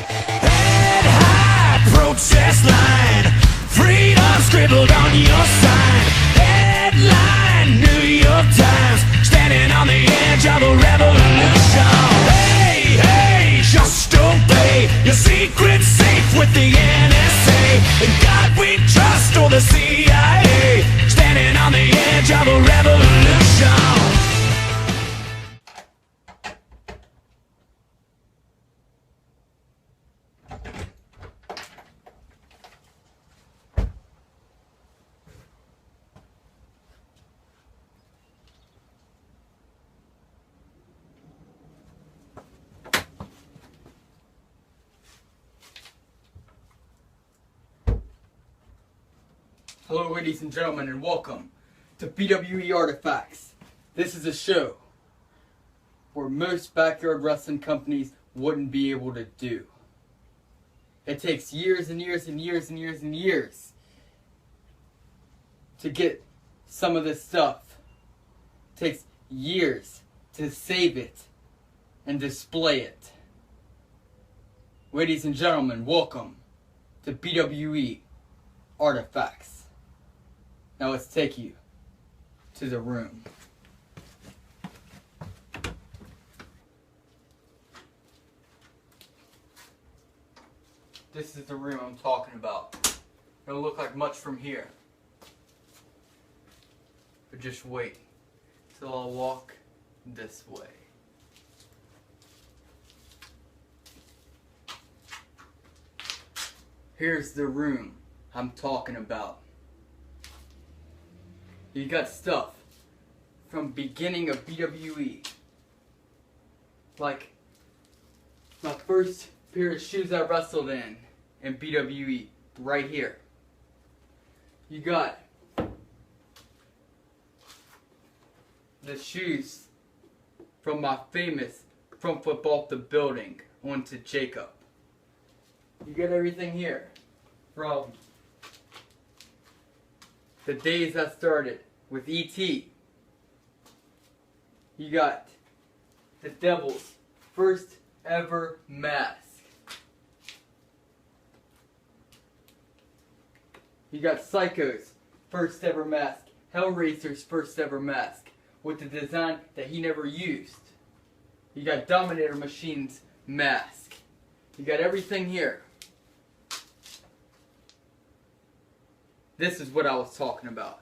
Head high, protest line. Freedom scribbled on your sign. Headline, New York Times. Standing on the edge of a revolution. Hey, hey, just obey. Your secret's safe with the NSA. In God we trust, or the CIA. Standing on the edge of a revolution. Hello ladies and gentlemen, and welcome to BWE Artifacts. This is a show where most backyard wrestling companies wouldn't be able to do. It takes years and years and years and years and years to get some of this stuff. It takes years to save it and display it. Ladies and gentlemen, welcome to BWE Artifacts. Now let's take you to the room. This is the room I'm talking about. It don't look like much from here. But just wait till I walk this way. Here's the room I'm talking about. You got stuff from beginning of BWE. Like my first pair of shoes I wrestled in BWE, right here. You got the shoes from my famous From Football to Building onto Jacob. You got everything here from the days I started with E.T. You got the Devil's first ever mask. You got Psycho's first ever mask. Hellraiser's first ever mask with the design that he never used. You got Dominator Machine's mask. You got everything here. This is what I was talking about.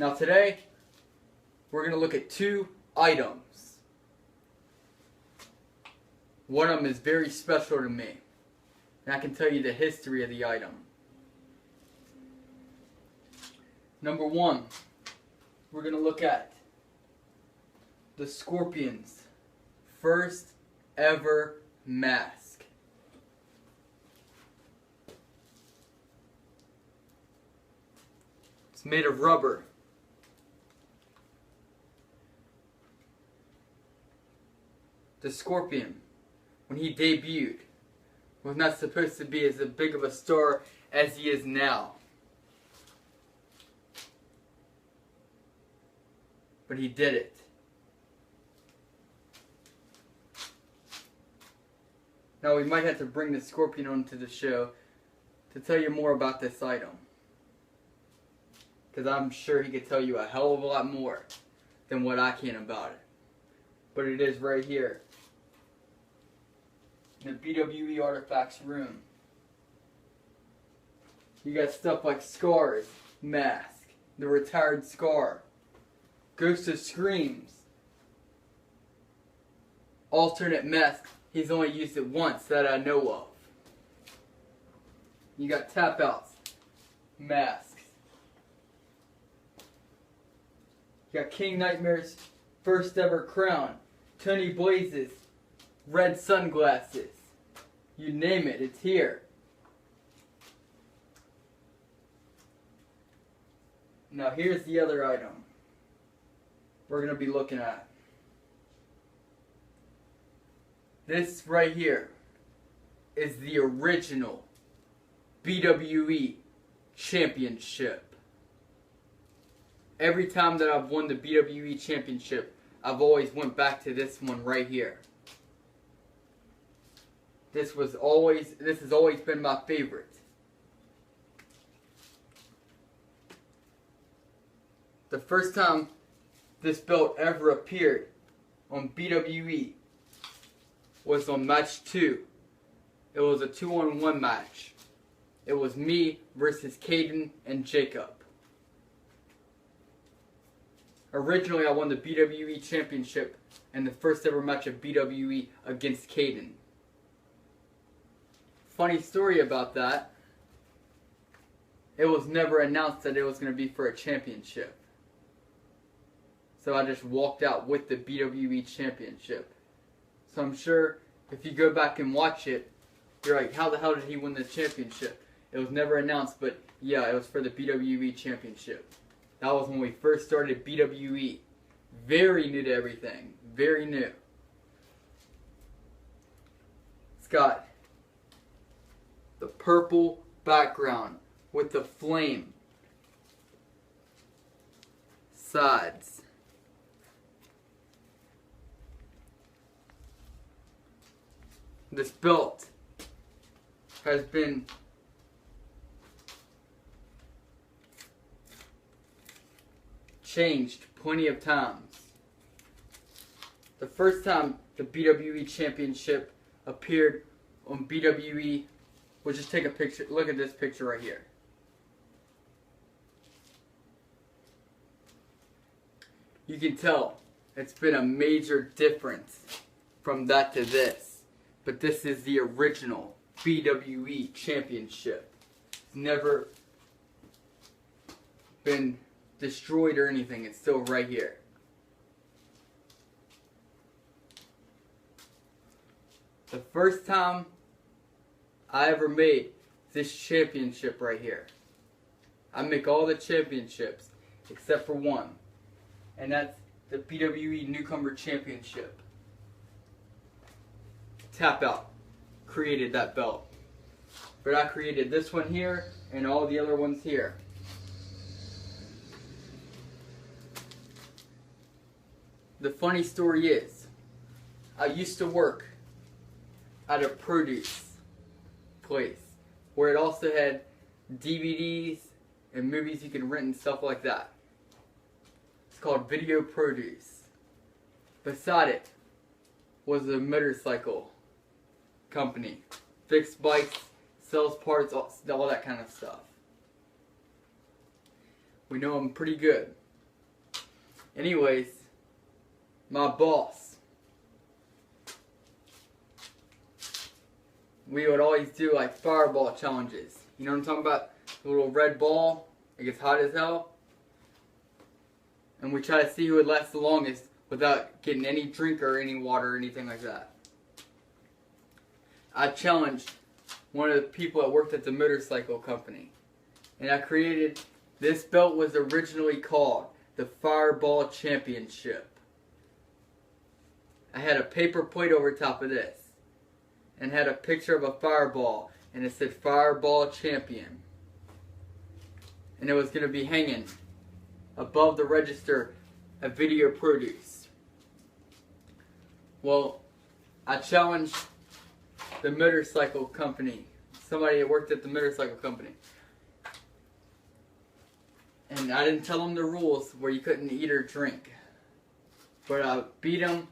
Now today, we're going to look at two items. One of them is very special to me, and I can tell you the history of the item. Number one, we're going to look at the Scorpion's first ever mask. It's made of rubber. The Scorpion, when he debuted, was not supposed to be as big of a star as he is now. But he did it. Now we might have to bring the Scorpion onto the show to tell you more about this item. Because I'm sure he could tell you a hell of a lot more than what I can about it. But it is right here in the BWE Artifacts room. You got stuff like Scar's mask, the retired Scar, Ghost of Screams, alternate mask. He's only used it once that I know of. You got Tap Out's masks. You got King Nightmare's first ever crown. Tony Blaze's red sunglasses. You name it, it's here. Now here's the other item we're going to be looking at. This right here is the original BWE Championship. Every time that I've won the BWE Championship, I've always went back to this one right here. this has always been my favorite. The first time this belt ever appeared on BWE was on match 2. It was a 2-on-1 match. It was me versus Caden and Jacob. Originally, I won the BWE Championship in the first ever match of BWE against Caden. Funny story about that, it was never announced that it was going to be for a championship. So I just walked out with the BWE Championship. So I'm sure if you go back and watch it, you're like, how the hell did he win the championship? It was never announced, but yeah, it was for the BWE Championship. That was when we first started BWE. Very new to everything. Very new. It's got the purple background with the flame sides. This belt has been changed plenty of times. The first time the BWE Championship appeared on BWE, we'll just take a picture. Look at this picture right here. You can tell it's been a major difference from that to this. But this is the original BWE Championship. It's never been destroyed or anything. It's still right here. The first time I ever made this championship right here. I make all the championships except for one. And that's the BWE Newcomer Championship. Tap Out created that belt. But I created this one here and all the other ones here. The funny story is, I used to work at a produce place where it also had DVDs and movies you can rent and stuff like that. It's called Video Produce. Beside it was a motorcycle company. Fixed bikes, sells parts, all that kind of stuff. We know them pretty good. Anyways, my boss, we would always do like fireball challenges. You know what I'm talking about? The little red ball, it gets hot as hell. And we try to see who would last the longest without getting any drink or any water or anything like that. I challenged one of the people that worked at the motorcycle company. And I created, this belt was originally called the Fireball Championship. I had a paper plate over top of this. And had a picture of a fireball. And it said Fireball Champion. And it was going to be hanging above the register at Video Produce. Well, I challenged the motorcycle company. Somebody that worked at the motorcycle company. And I didn't tell him the rules where you couldn't eat or drink. But I beat him.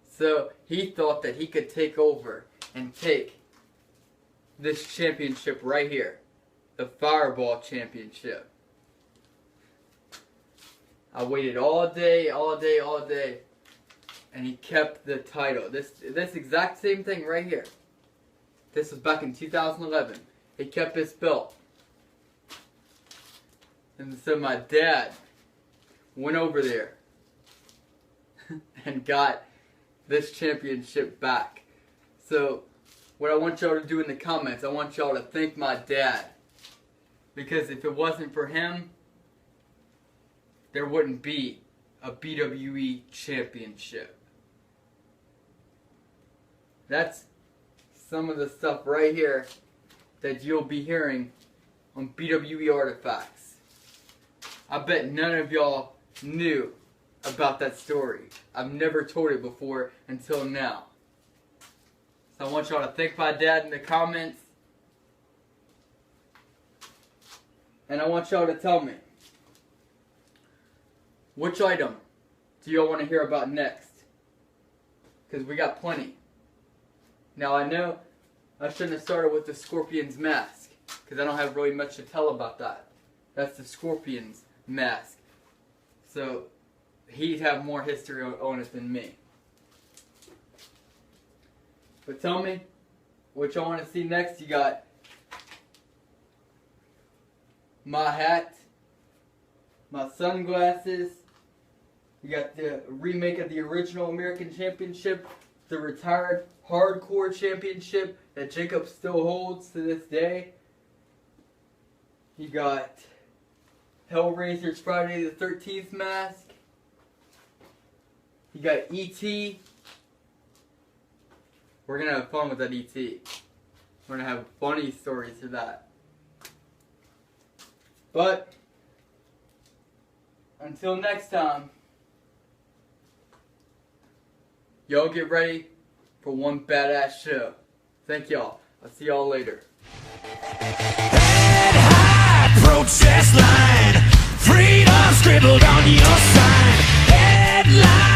So he thought that he could take over and take this championship right here. The Fireball Championship. I waited all day. And he kept the title. This exact same thing right here. This was back in 2011. He kept his belt. And so my dad went over there and got this championship back. So what I want y'all to do in the comments, I want y'all to thank my dad. Because if it wasn't for him, there wouldn't be a BWE championship. That's some of the stuff right here that you'll be hearing on BWE Artifacts. I bet none of y'all knew about that story. I've never told it before until now. So I want y'all to thank my dad in the comments. And I want y'all to tell me, which item do y'all want to hear about next? Because we got plenty. Now I know I shouldn't have started with the Scorpion's mask, because I don't have really much to tell about that. That's the Scorpion's mask. So he'd have more history on it than me. But tell me what y'all want to see next. You got my hat, my sunglasses, you got the remake of the original American Championship, the retired hardcore championship that Jacob still holds to this day. You got Hellraiser's Friday the 13th mask. You got E.T. We're going to have fun with that E.T. We're going to have funny stories for that. But, until next time, y'all get ready for one badass show. Thank y'all. I'll see y'all later. Head high, protest line. Freedom scribbled on your sign. Headline.